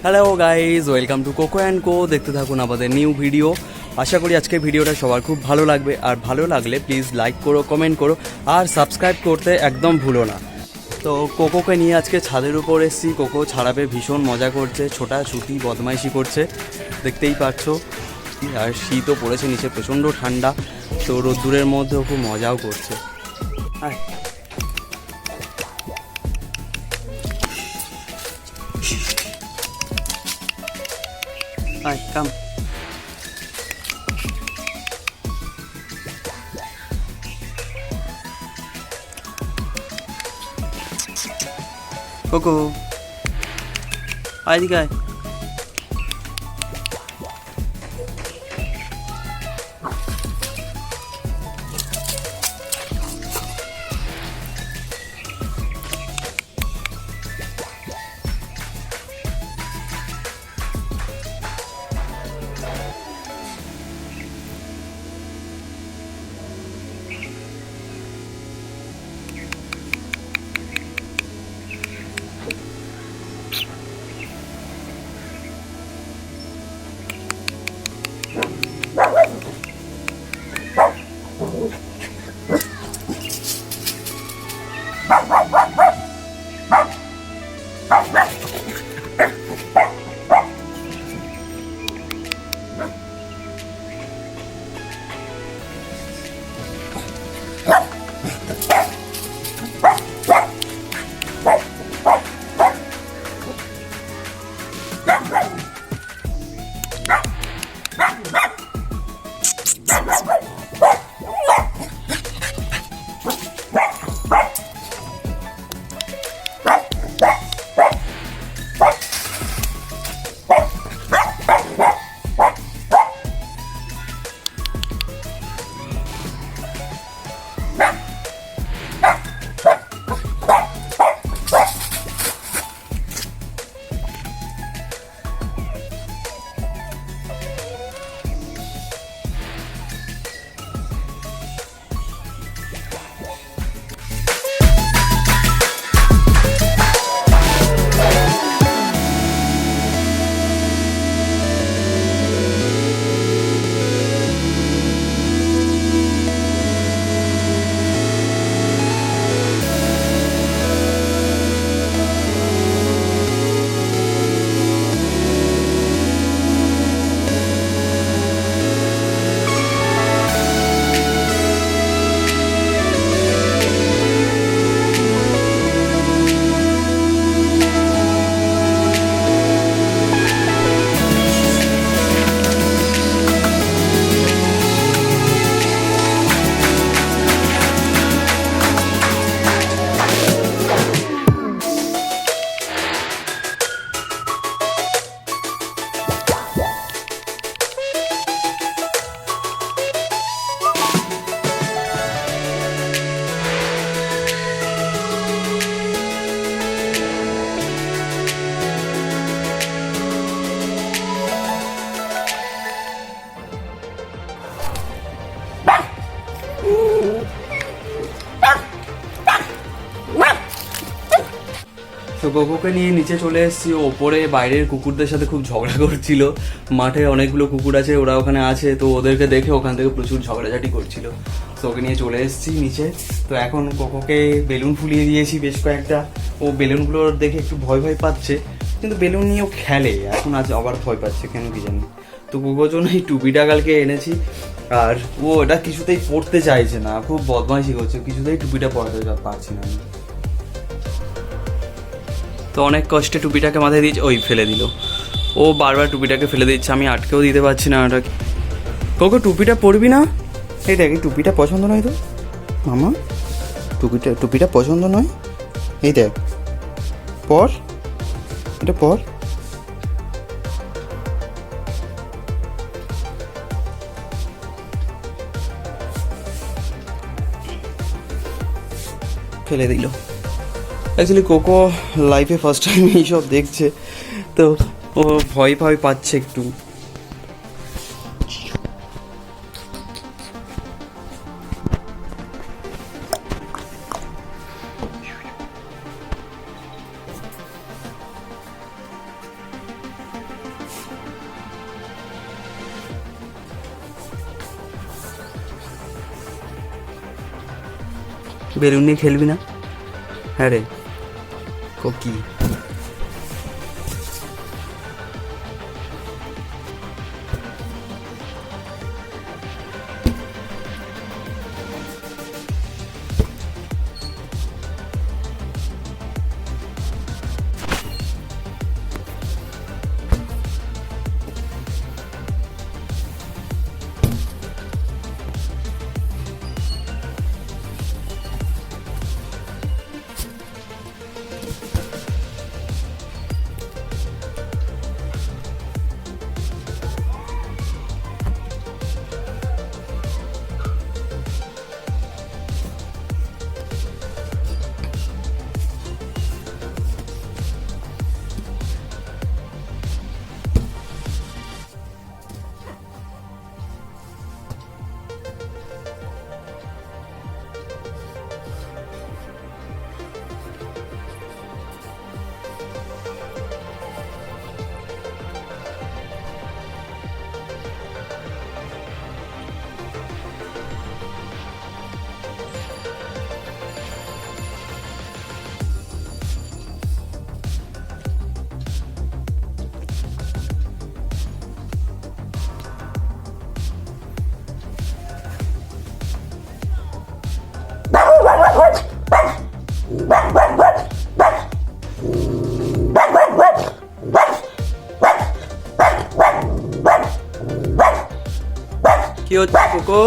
Hello guys, welcome to Coco and Co. দেখতে থাকুন আমাদের নিউ ভিডিও। আশা করি আজকের ভিডিওটা সবার খুব ভালো লাগবে, আর ভালো লাগলে প্লিজ লাইক করো, কমেন্ট করো, আর সাবস্ক্রাইব করতে একদম ভুলো না। তো কোকোকে নিয়ে আজকে ছাদের উপর এসেছি। কোকো ছাড়াবে, ভীষণ মজা করছে, ছোটাছুটি বদমাইশি করছে, দেখতেই পাচ্ছ। আর শীতও পড়েছে, নিচে প্রচণ্ড ঠান্ডা, তো রোদ্দুরের মধ্যেও খুব মজাও করছে। আয় আয় কাম। কোকো আয় দিকে আয়। তো কোকোকে নিয়ে নিচে চলে এসেছি। ওপরে বাইরের কুকুরদের সাথে খুব ঝগড়া করছিল। মাঠে অনেকগুলো কুকুর আছে, ওরা ওখানে আছে, তো ওদেরকে দেখে ওখান থেকে প্রচুর ঝগড়াঝাটি করছিল। তো ওকে নিয়ে চলে এসেছি নিচে। তো এখন কোকোকে বেলুন ফুলিয়ে দিয়েছি বেশ কয়েকটা। ও বেলুনগুলো দেখে একটু ভয় ভয় পাচ্ছে, কিন্তু বেলুন নিয়েও খেলে। এখন আজ আবার ভয় পাচ্ছে, কেন কি জানি। তো কোকোর জন্য এই টুপিটা কালকে এনেছি, আর ও এটা কিছুতেই পরতে চাইছে না, খুব বদমাইশি করছে, কিছুতেই টুপিটা পরাতে পারছি না আমি। তো অনেক কষ্টে টুপিটাকে মাথায় দিয়েছে, ওই ফেলে দিল। ও বারবার টুপিটাকে ফেলে দিচ্ছে, আমি আটকেও দিতে পারছি না ওটাকে। কোকো টুপিটা পরবি না? এই দেখ, এই টুপিটা পছন্দ নয় তো মামা, টুপিটা পছন্দ নয়। এই দেখ, পর, এটা পর। ফেলে দিল। অ্যাকচুয়ালি কোকো লাইফে ফার্স্ট টাইম এইসব দেখছে, তো ও ভয় ভয় পাচ্ছে একটু। বেলুন নিয়ে খেলবি না? হ্যাঁ রে কোকি। কি হচ্ছে কোকো?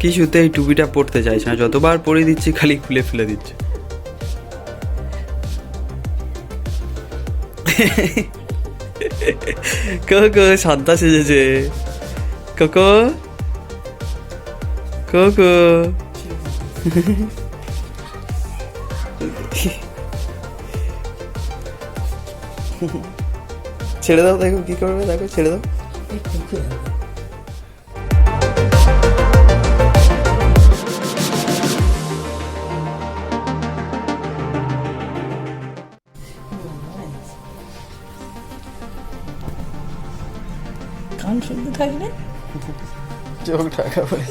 কিছুতেই টুপিটা পরতে চাইছে না, যতবার পরিয়ে দিচ্ছি খালি খুলে ফেলে দিচ্ছে। কোকো সান্তা সেজেছে। কোকো কোকো ছেড়ে দাও, দেখো কি করবে, দেখো ছেড়ে দাও। থাকলে চোখ ঢাকা পড়ে।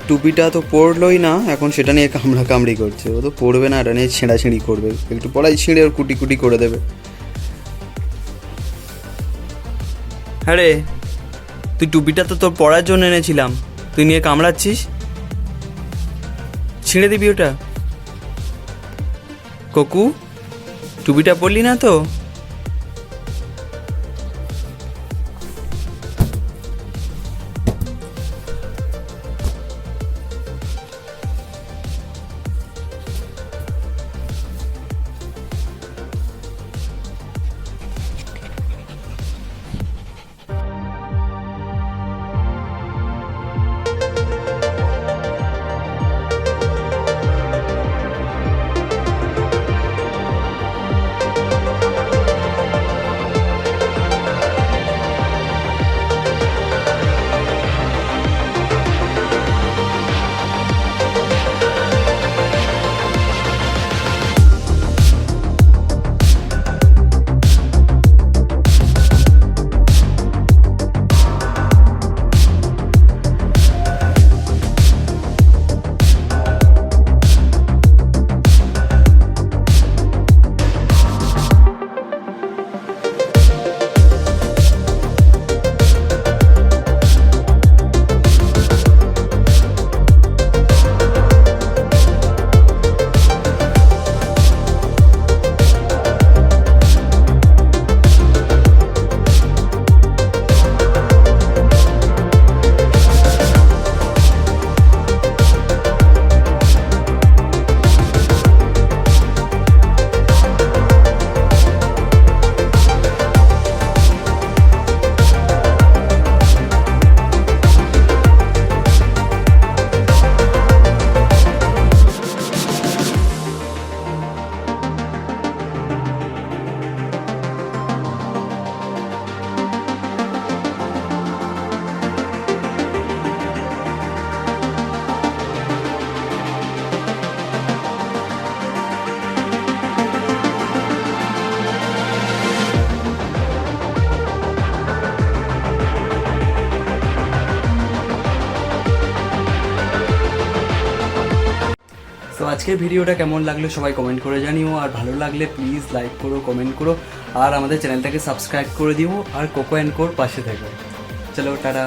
টুপিটা তো পরলোই না, এখন সেটা নিয়ে কামড়ি করছে। ও তো পরবে না, এটা নিয়ে ছেঁড়াছিঁড়ি করবে, একটু পড়াই ছিঁড়ে ওর কুটি কুটি করে দেবে। হ্যাঁ রে, তুই টুপিটা তো তোর পরার জন্য এনেছিলাম, তুই নিয়ে কামড়াচ্ছিস, ছিঁড়ে দিবি ওটা। কোকু, টুপিটা পরলি না তো? তো আজকের ভিডিওটা কেমন লাগলো সবাই কমেন্ট করে জানিও, আর ভালো লাগলে প্লিজ লাইক করো, কমেন্ট করো, আর আমাদের চ্যানেলটাকে সাবস্ক্রাইব করে দিও, আর কোকো অ্যান্ড কোর পাশে থেকো। চলো টাটা।